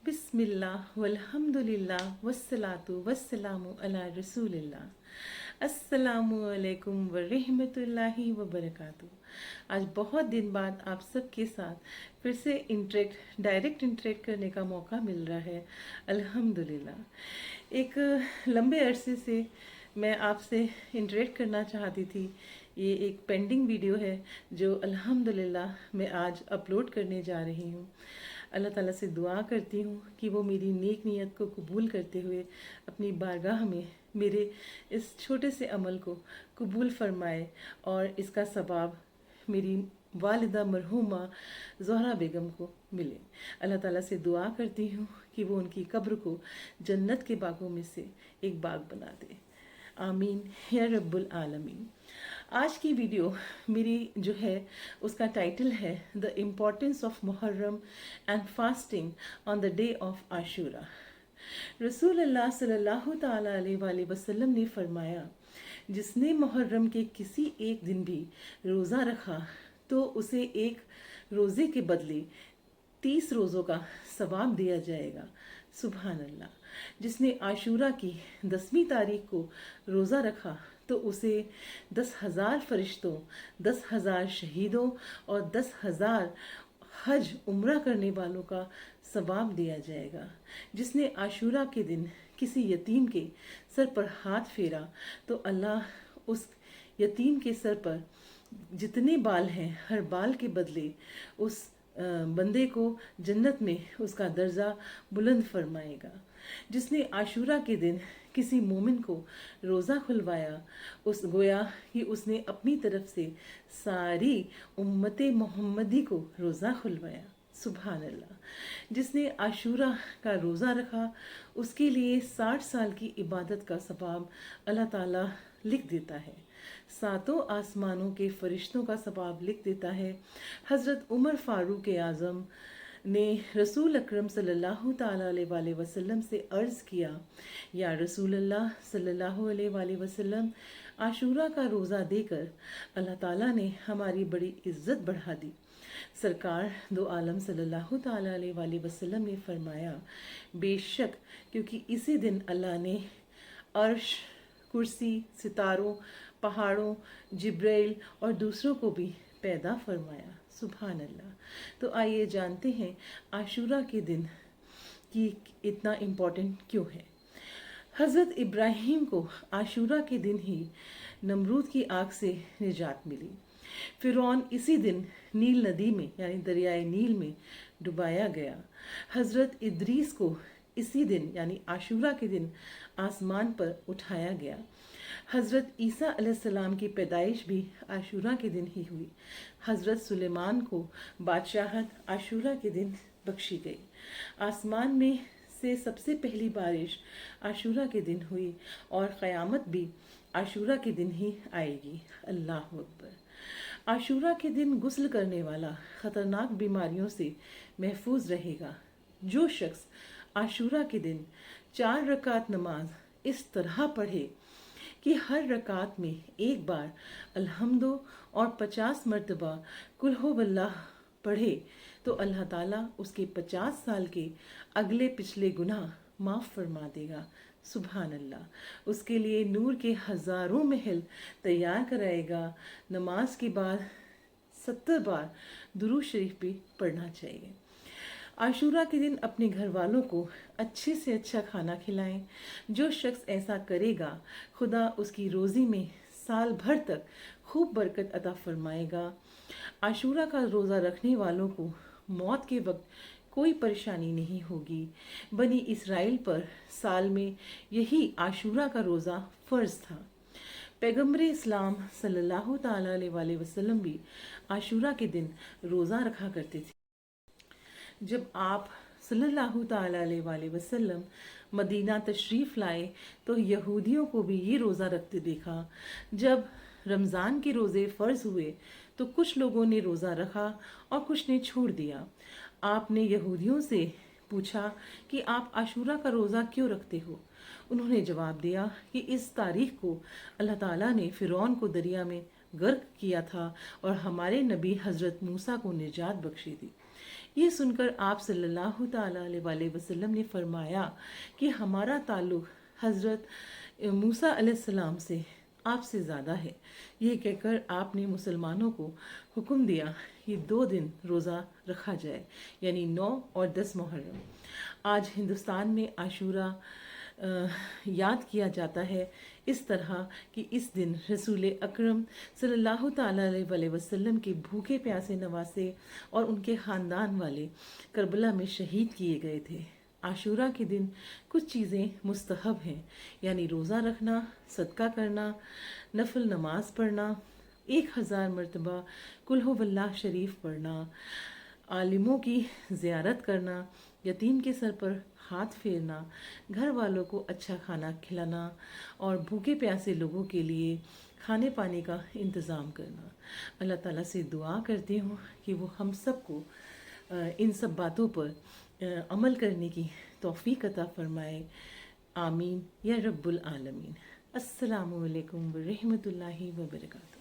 बिस्मिल्लाह वल्हम्दुलिल्लाह वस्सलातु वस्सलामु अला रसूलिल्लाह। अस्सलामु अलैकुम व रहमतुल्लाहि व बरकातुहू। आज बहुत दिन बाद आप सबके साथ फिर से डायरेक्ट इंटरेक्ट करने का मौका मिल रहा है, अल्हम्दुलिल्लाह। एक लंबे अरसे से मैं आपसे इंटरेक्ट करना चाहती थी। ये एक पेंडिंग वीडियो है जो अल्हम्दुलिल्लाह मैं आज अपलोड करने जा रही हूँ। अल्लाह ताला से दुआ करती हूँ कि वो मेरी नेक नीयत को कबूल करते हुए अपनी बारगाह में मेरे इस छोटे से अमल को कबूल फरमाए और इसका सवाब मेरी वालिदा मरहूमा ज़ोहरा बेगम को मिले। अल्लाह ताला से दुआ करती हूँ कि वो उनकी कब्र को जन्नत के बागों में से एक बाग बना दे। आमीन या रब्बुल आलमीन। आज की वीडियो मेरी जो है उसका टाइटल है the importance of Muharram and fasting on the day of Ashura. रसूल अल्लाह सल्लल्लाहु ताला अलैहि वसल्लम ने फरमाया, जिसने मुहर्रम के किसी एक दिन भी रोज़ा रखा तो उसे एक रोज़े के बदले 30 रोज़ों का सवाब दिया जाएगा। सुभान अल्लाह। जिसने आशूरा की 10वीं तारीख को रोज़ा रखा तो उसे 10,000 फरिश्तों, 10,000 शहीदों और 10,000 हज उम्रा करने वालों का सवाब दिया जाएगा। जिसने आशूरा के दिन किसी यतीम के सर पर हाथ फेरा तो अल्लाह उस यतीम के सर पर जितने बाल हैं हर बाल के बदले उस बंदे को जन्नत में उसका दर्जा बुलंद फरमाएगा। जिसने आशूरा के दिन किसी मोमिन को रोज़ा खुलवाया उस गोया कि उसने अपनी तरफ से सारी उम्मते मोहम्मदी को रोज़ा खुलवाया। सुभान अल्लाह। जिसने आशूरा का रोज़ा रखा उसके लिए 60 साल की इबादत का सवाब अल्लाह ताला लिख देता है। 7 आसमानों के फरिश्तों का सवाब लिख देता है। हज़रत उमर फ़ारूक आज़म ने रसूल अकरम सल्लल्लाहु ताला अलैहि वसल्लम से अर्ज़ किया, या रसूल अल्लाह सल्लल्लाहु अलैहि वसल्लम, आशूरा का रोज़ा देकर अल्लाह ताला ने हमारी बड़ी इज़्ज़त बढ़ा दी। सरकार दो आलम सल्लल्लाहु ताला अलैहि वसल्लम ने फरमाया, बेशक क्योंकि इसी दिन अल्लाह ने अर्श, कुर्सी, सितारों, पहाड़ों, जिब्राइल और दूसरों को भी पैदा फरमाया। सुभान अल्लाह। तो आइए जानते हैं आशूरा के दिन की इतना इम्पोर्टेंट क्यों है। हज़रत इब्राहीम को आशूरा के दिन ही नमरूद की आग से निजात मिली। फ़िरौन इसी दिन नील नदी में यानी दरियाए नील में डुबाया गया। हज़रत इद्रीस को इसी दिन यानी आशूरा के दिन आसमान पर उठाया गया। हज़रत ईसा अलैहिस्सलाम की पैदाइश भी आशूरा के दिन ही हुई। हज़रत सुलेमान को बादशाहत आशूरा के दिन बख्शी गई। आसमान में से सबसे पहली बारिश आशूरा के दिन हुई और क़यामत भी आशूरा के दिन ही आएगी। अल्लाह अकबर। आशूरा के दिन गुस्ल करने वाला ख़तरनाक बीमारियों से महफूज रहेगा। जो शख्स आशूरा के दिन 4 रकात नमाज इस तरह पढ़े कि हर रकात में एक बार अल्हम्दो और 50 मरतबा कुल हु वल्लाह पढ़े तो अल्लाह ताला उसके 50 साल के अगले पिछले गुनाह माफ़ फरमा देगा। सुभान अल्लाह। उसके लिए नूर के हज़ारों महल तैयार कराएगा। नमाज के बाद 70 बार दुरूद शरीफ भी पढ़ना चाहिए। आशूरा के दिन अपने घर वालों को अच्छे से अच्छा खाना खिलाएं। जो शख्स ऐसा करेगा खुदा उसकी रोज़ी में साल भर तक खूब बरकत अता फरमाएगा। आशूरा का रोज़ा रखने वालों को मौत के वक्त कोई परेशानी नहीं होगी। बनी इसराइल पर साल में यही आशूरा का रोज़ा फ़र्ज था। पैगम्बर इस्लाम सल्लल्लाहु ताला अलैहि वसल्लम भी आशूरा के दिन रोज़ा रखा करते थे। जब आप सल्लल्लाहु ताला अलैहि वसल्लम मदीना तशरीफ़ लाए तो यहूदियों को भी ये रोज़ा रखते देखा। जब रमज़ान के रोज़े फ़र्ज़ हुए तो कुछ लोगों ने रोज़ा रखा और कुछ ने छोड़ दिया। आपने यहूदियों से पूछा कि आप आशूरा का रोज़ा क्यों रखते हो। उन्होंने जवाब दिया कि इस तारीख को अल्लाह ताला ने फ़िरौन को दरिया में गर्क किया था और हमारे नबी हज़रत मूसा को निजात बख्शी थी। یہ سن کر آپ صلی اللہ تعالیٰ علیہ وسلم نے فرمایا کہ ہمارا تعلق حضرت موسیٰ علیہ السلام سے آپ سے زیادہ ہے۔ یہ کہہ کر آپ نے مسلمانوں کو حکم دیا یہ 2 دن روزہ رکھا جائے، یعنی 9 اور 10 محرم۔ آج ہندوستان میں عاشورہ یاد کیا جاتا ہے اس طرح کہ اس دن رسول اکرم صلی اللہ تعالیٰ علیہ وسلم کے بھوکے پیاسے نواسے اور ان کے خاندان والے کربلا میں شہید کیے گئے تھے۔ عاشورہ کے دن کچھ چیزیں مستحب ہیں، یعنی روزہ رکھنا، صدقہ کرنا، نفل نماز پڑھنا، 1000 مرتبہ قل هو اللہ شریف پڑھنا، عالموں کی زیارت کرنا، یتیم کے سر پر ہاتھ پھیرنا، گھر والوں کو اچھا کھانا کھلانا اور بھوکے پیاسے لوگوں کے لیے کھانے پانے کا انتظام کرنا۔ اللہ تعالیٰ سے دعا کرتی ہوں کہ وہ ہم سب کو ان سب باتوں پر عمل کرنے کی توفیق عطا فرمائے، آمین یا رب العالمین۔ السلام علیکم ورحمۃ اللہ وبرکاتہ۔